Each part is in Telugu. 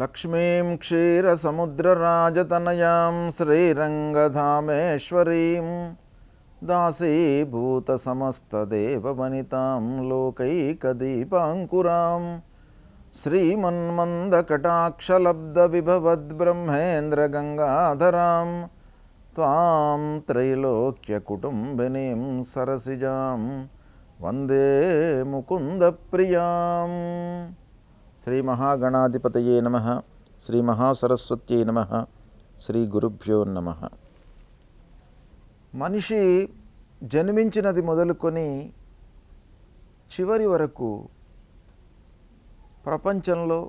లక్ష్మీం క్షీరసముద్రరాజతనయాం శ్రీరంగధామేశ్వరీం దాసీభూతసమస్తదేవవనితాం లోకైకదీపాంకురాం శ్రీమన్మందకటాక్షలబ్ధవిభవద్బ్రహ్మేంద్రగంగాధరాం త్వాం త్రైలోక్యకుటుంబినీం సరసిజాం వందే ముకుందప్రియాం. శ్రీ మహాగణాధిపతయే నమః. శ్రీ మహాసరస్వత్యై నమః. శ్రీ గురుభ్యో నమః. మనిషి జన్మించినది మొదలుకొని చివరి వరకు ప్రపంచంలో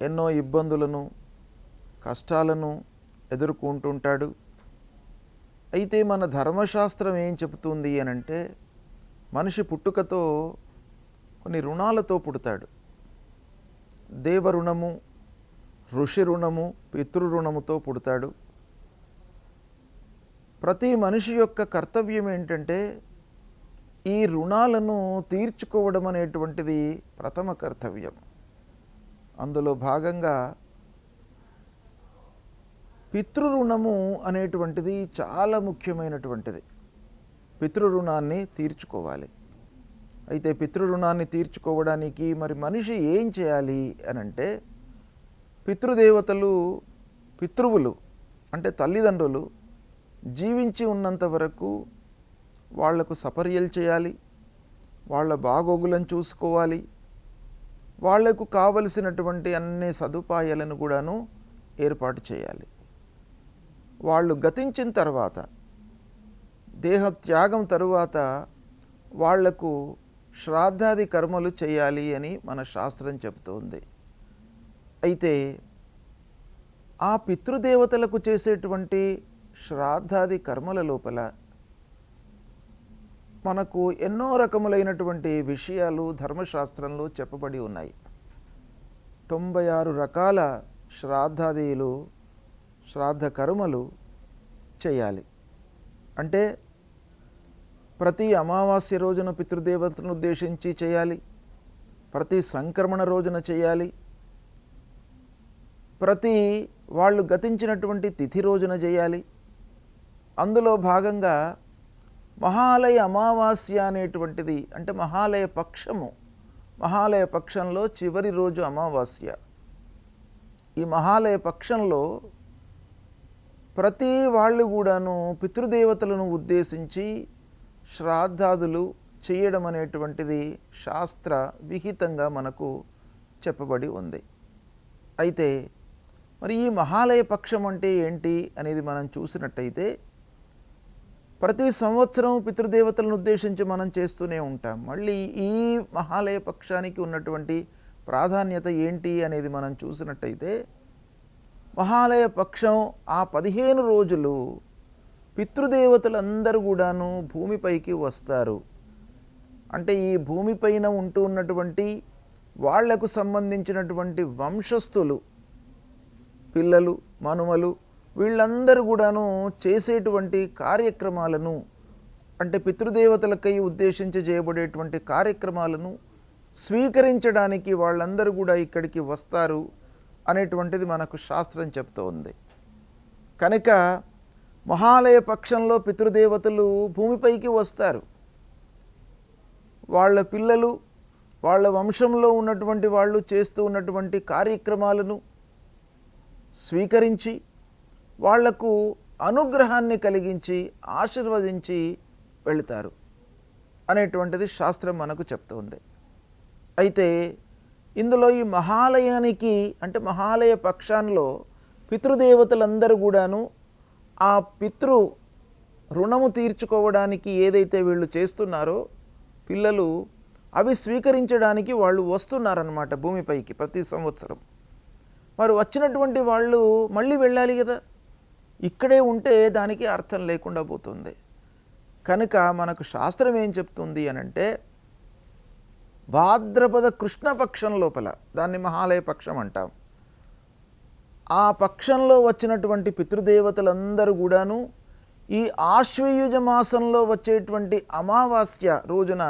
ఎన్నో ఇబ్బందులను కష్టాలను ఎదుర్కొంటుంటాడు. అయితే మన ధర్మశాస్త్రం ఏం చెబుతుంది అనంటే, మనిషి పుట్టుకతో కొన్ని రుణాలతో పుడతాడు. దేవరుణము, ఋషి రుణము, పితృరుణముతో పుడతాడు. ప్రతి మనిషి యొక్క కర్తవ్యం ఏంటంటే ఈ రుణాలను తీర్చుకోవడం అనేటువంటిది ప్రథమ కర్తవ్యం. అందులో భాగంగా పితృరుణము అనేటువంటిది చాలా ముఖ్యమైనటువంటిది. పితృరుణాన్ని తీర్చుకోవాలి. అయితే పితృరుణాన్ని తీర్చుకోవడానికి మరి మనిషి ఏం చేయాలి అనంటే, పితృదేవతలు, పితృవులు అంటే తల్లిదండ్రులు జీవించి ఉన్నంత వరకు వాళ్లకు సపర్యలు చేయాలి, వాళ్ళ బాగోగులను చూసుకోవాలి, వాళ్లకు కావలసినటువంటి అన్ని సదుపాయాలను కూడాను ఏర్పాటు చేయాలి. వాళ్ళు గతించిన తర్వాత, దేహత్యాగం తరువాత వాళ్లకు శ్రాద్ధాది కర్మలు చేయాలి అని మన శాస్త్రం చెబుతోంది. అయితే ఆ పితృదేవతలకు చేసేటువంటి శ్రాద్ధాది కర్మల లోపల మనకు ఎన్నో రకములైనటువంటి విషయాలు ధర్మశాస్త్రంలో చెప్పబడి ఉన్నాయి. 96 రకాల శ్రాద్ధాదిలు, శ్రాద్ధ కర్మలు చేయాలి. అంటే ప్రతి అమావాస్య రోజున పితృదేవతలను ఉద్దేశించి చేయాలి, ప్రతి సంక్రమణ రోజున చేయాలి, ప్రతి వాళ్ళు గతించినటువంటి తిథి రోజున చేయాలి. అందులో భాగంగా మహాలయ అమావాస్య అనేటువంటిది, అంటే మహాలయ పక్షము, మహాలయ పక్షంలో చివరి రోజు అమావాస్య. ఈ మహాలయ పక్షంలో ప్రతి వాళ్ళు కూడాను పితృదేవతలను ఉద్దేశించి శ్రాద్ధాదులు చేయడం అనేటువంటిది శాస్త్ర విహితంగా మనకు చెప్పబడి ఉంది. అయితే మరి ఈ మహాలయ పక్షం అంటే ఏంటి అనేది మనం చూసినట్టయితే, ప్రతి సంవత్సరం పితృదేవతలను ఉద్దేశించి మనం చేస్తూనే ఉంటాం. మళ్ళీ ఈ మహాలయ పక్షానికి ఉన్నటువంటి ప్రాధాన్యత ఏంటి అనేది మనం చూసినట్టయితే, మహాలయ పక్షం ఆ 15 రోజులు పితృదేవతలందరూ కూడాను భూమిపైకి వస్తారు. అంటే ఈ భూమిపైన ఉంటూ ఉన్నటువంటి వాళ్లకు సంబంధించినటువంటి వంశస్థులు, పిల్లలు, మనుమలు, వీళ్ళందరూ కూడాను చేసేటువంటి కార్యక్రమాలను, అంటే పితృదేవతలకై ఉద్దేశించి చేయబడేటువంటి కార్యక్రమాలను స్వీకరించడానికి వాళ్ళందరూ కూడా ఇక్కడికి వస్తారు అనేటువంటిది మనకు శాస్త్రం చెప్తోంది. కనుక మహాలయ పక్షంలో పితృదేవతలు భూమిపైకి వస్తారు. వాళ్ళ పిల్లలు, వాళ్ళ వంశంలో ఉన్నటువంటి వాళ్ళు చేస్తూ ఉన్నటువంటి కార్యక్రమాలను స్వీకరించి వాళ్లకు అనుగ్రహాన్ని కలిగించి ఆశీర్వదించి వెళుతారు అనేటువంటిది శాస్త్రం మనకు చెప్తుంది. అయితే ఇందులో ఈ మహాలయానికి, అంటే మహాలయ పక్షాల్లో పితృదేవతలందరూ కూడాను ఆ పితృ రుణము తీర్చుకోవడానికి ఏదైతే వీళ్ళు చేస్తున్నారో పిల్లలు, అవి స్వీకరించడానికి వాళ్ళు వస్తున్నారన్నమాట భూమిపైకి ప్రతి సంవత్సరం. మరి వచ్చినటువంటి వాళ్ళు మళ్ళీ వెళ్ళాలి కదా, ఇక్కడే ఉంటే దానికి అర్థం లేకుండా పోతుంది. కనుక మనకు శాస్త్రం ఏం చెప్తుంది అనంటే, భాద్రపద కృష్ణపక్షం లోపల, దాన్ని మహాలయ పక్షం అంటాం, ఆ పక్షంలో వచ్చినటువంటి పితృదేవతలందరూ కూడాను ఈ ఆశ్వయుజ మాసంలో వచ్చేటువంటి అమావాస్య రోజున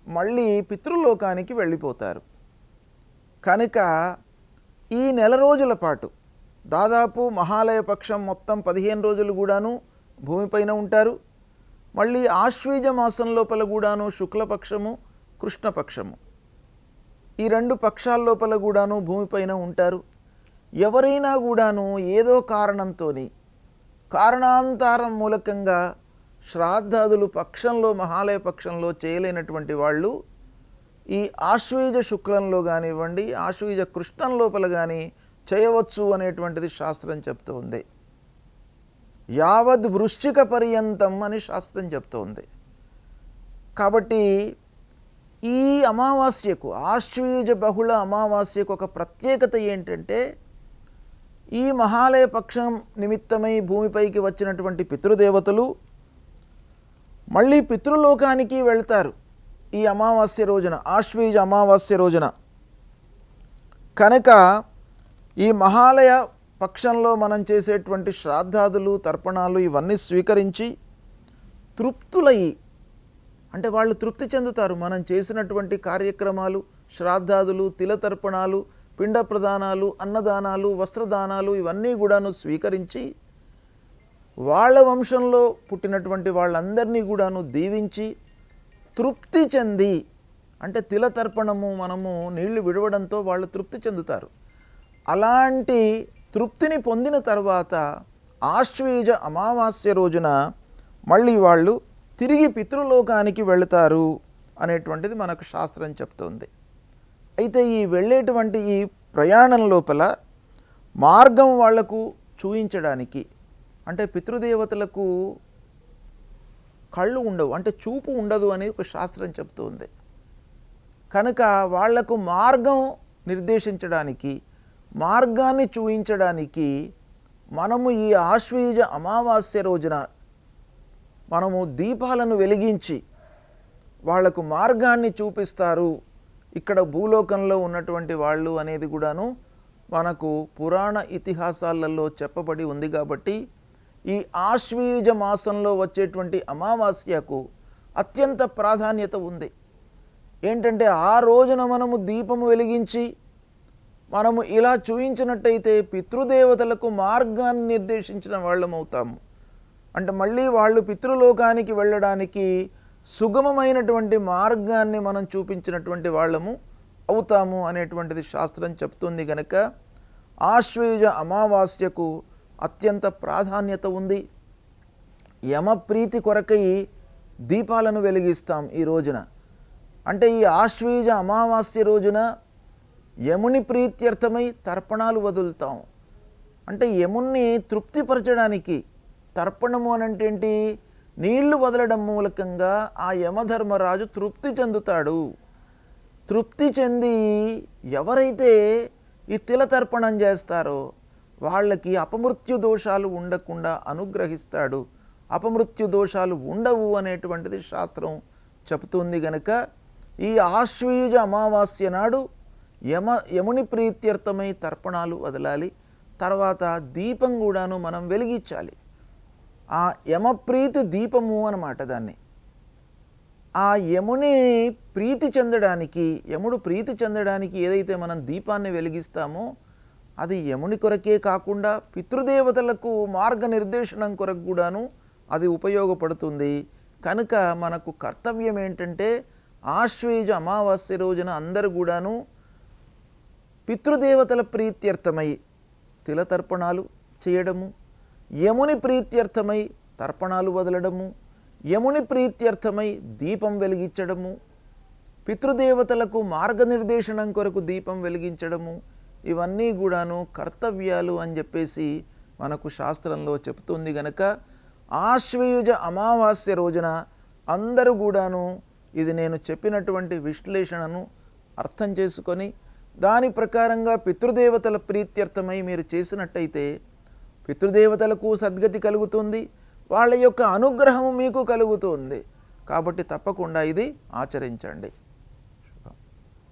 మళ్ళీ పితృలోకానికి వెళ్ళిపోతారు. కనుక ఈ నెల రోజుల పాటు దాదాపు మహాలయ పక్షం మొత్తం 15 రోజులు కూడాను భూమిపైన ఉంటారు. మళ్ళీ ఆశ్వీజ మాసం లోపల కూడాను శుక్లపక్షము, కృష్ణపక్షము ఈ 2 పక్షాల లోపల కూడాను భూమిపైన ఉంటారు. ఎవరైనా కూడాను ఏదో కారణాంతరం మూలకంగా శ్రాద్ధాదులు పక్షంలో మహాలయ పక్షంలో చేయలేనటువంటి వాళ్ళు ఈ ఆశ్వీజ శుక్లంలో కానివ్వండి, ఆశ్వీజ కృష్ణం లోపల కానీ చేయవచ్చు అనేటువంటిది శాస్త్రం చెప్తూ ఉంది. యావద్ వృశ్చిక పర్యంతం అని శాస్త్రం చెప్తూ ఉంది. కాబట్టి ఈ అమావాస్యకు, ఆశ్వీజ బహుళ అమావాస్యకు ఒక ప్రత్యేకత ఏంటంటే, ఈ మహాలయ పక్షం నిమిత్తమై భూమిపైకి వచ్చినటువంటి పితృదేవతలు మళ్ళీ పితృలోకానికి వెళ్తారు ఈ అమావాస్య రోజున, ఆశ్వీజ అమావాస్య రోజున. కనుక ఈ మహాలయ పక్షంలో మనం చేసేటువంటి శ్రాద్ధాదులు, తర్పణాలు ఇవన్నీ స్వీకరించి తృప్తులయ్యి, అంటే వాళ్ళు తృప్తి చెందుతారు. మనం చేసినటువంటి కార్యక్రమాలు, శ్రాద్ధాదులు, తిలతర్పణాలు, పిండ ప్రదానాలు, అన్నదానాలు, వస్త్రదానాలు ఇవన్నీ కూడాను స్వీకరించి వాళ్ళ వంశంలో పుట్టినటువంటి వాళ్ళందరినీ కూడాను దీవించి తృప్తి చెంది, అంటే తిలతర్పణము మనము నీళ్లు విడవడంతో వాళ్ళు తృప్తి చెందుతారు. అలాంటి తృప్తిని పొందిన తర్వాత ఆశ్వీజ అమావాస్య రోజున మళ్ళీ వాళ్ళు తిరిగి పితృలోకానికి వెళతారు అనేటువంటిది మనకు శాస్త్రం చెప్తుంది. అయితే ఈ వెళ్ళేటువంటి ఈ ప్రయాణం లోపల మార్గం వాళ్లకు చూయించడానికి, అంటే పితృదేవతలకు కళ్ళు ఉండవు, అంటే చూపు ఉండదు అని ఒక శాస్త్రం చెప్తుంది. కనుక వాళ్లకు మార్గం నిర్దేశించడానికి, మార్గాన్ని చూయించడానికి మనము ఈ ఆశ్వీజ అమావాస్య రోజున మనము దీపాలను వెలిగించి వాళ్లకు మార్గాన్ని చూపిస్తారు. ఇక్కడ భూలోకంలో ఉన్నటువంటి వాళ్ళు అనేది కూడాను మనకు పురాణ ఇతిహాసాలలో చెప్పబడి ఉంది. కాబట్టి ఈ ఆశ్వీజ మాసంలో వచ్చేటువంటి అమావాస్యకు అత్యంత ప్రాధాన్యత ఉంది. ఏంటంటే ఆ రోజున మనము దీపము వెలిగించి మనము ఇలా చూయించినట్టయితే పితృదేవతలకు మార్గాన్ని నిర్దేశించిన వాళ్ళమవుతాము. అంటే మళ్ళీ వాళ్ళు పితృలోకానికి వెళ్ళడానికి సుగమమైనటువంటి మార్గాన్ని మనం చూపించినటువంటి వాళ్ళము అవుతాము అనేటువంటిది శాస్త్రం చెప్తుంది. కనుక ఆశ్వీజ అమావాస్యకు అత్యంత ప్రాధాన్యత ఉంది. యమప్రీతి కొరకై దీపాలను వెలిగిస్తాం ఈ రోజున. అంటే ఈ ఆశ్వీజ అమావాస్య రోజున యముని ప్రీత్యర్థమై తర్పణాలు వదులుతాం. అంటే యముణ్ణి తృప్తిపరచడానికి తర్పణము అనంటే ఏంటి? నీళ్లు వదలడం మూలకంగా ఆ యమధర్మరాజు తృప్తి చెందుతాడు. తృప్తి చెంది ఎవరైతే ఈ తిలతర్పణం చేస్తారో వాళ్ళకి అపమృత్యు దోషాలు ఉండకుండా అనుగ్రహిస్తాడు. అపమృత్యు దోషాలు ఉండవు అనేటువంటిది శాస్త్రం చెబుతుంది. గనుక ఈ ఆశ్వీజ అమావాస్య నాడు యముని ప్రీత్యర్థమై తర్పణాలు వదలాలి. తర్వాత దీపం కూడాను మనం వెలిగించాలి. ఆ యమప్రీతి దీపము అన్నమాట దాన్ని. ఆ యముని ప్రీతి చెందడానికి, యముడు ప్రీతి చెందడానికి ఏదైతే మనం దీపాన్ని వెలిగిస్తామో అది యముని కొరకే కాకుండా పితృదేవతలకు మార్గనిర్దేశనం కొరకు కూడాను అది ఉపయోగపడుతుంది. కనుక మనకు కర్తవ్యం ఏంటంటే ఆశ్వీజ అమావాస్య రోజున అందరూ కూడాను పితృదేవతల ప్రీత్యర్థమై తిలతర్పణాలు చేయడము, యముని ప్రీత్యర్థమై తర్పణాలు వదలడము, యముని ప్రీత్యర్థమై దీపం వెలిగించడము, పితృదేవతలకు మార్గనిర్దేశనం కొరకు దీపం వెలిగించడము, ఇవన్నీ కూడాను కర్తవ్యాలు అని చెప్పేసి మనకు శాస్త్రంలో చెప్తుంది. గనక ఆశ్వయుజ అమావాస్య రోజున అందరూ కూడాను ఇది నేను చెప్పినటువంటి విశ్లేషణను అర్థం చేసుకొని దాని ప్రకారంగా పితృదేవతల ప్రీత్యర్థమై మీరు చేసినట్టయితే పితృదేవతలకు సద్గతి కలుగుతుంది, వాళ్ళ యొక్క అనుగ్రహము మీకు కలుగుతుంది. కాబట్టి తప్పకుండా ఇది ఆచరించండి.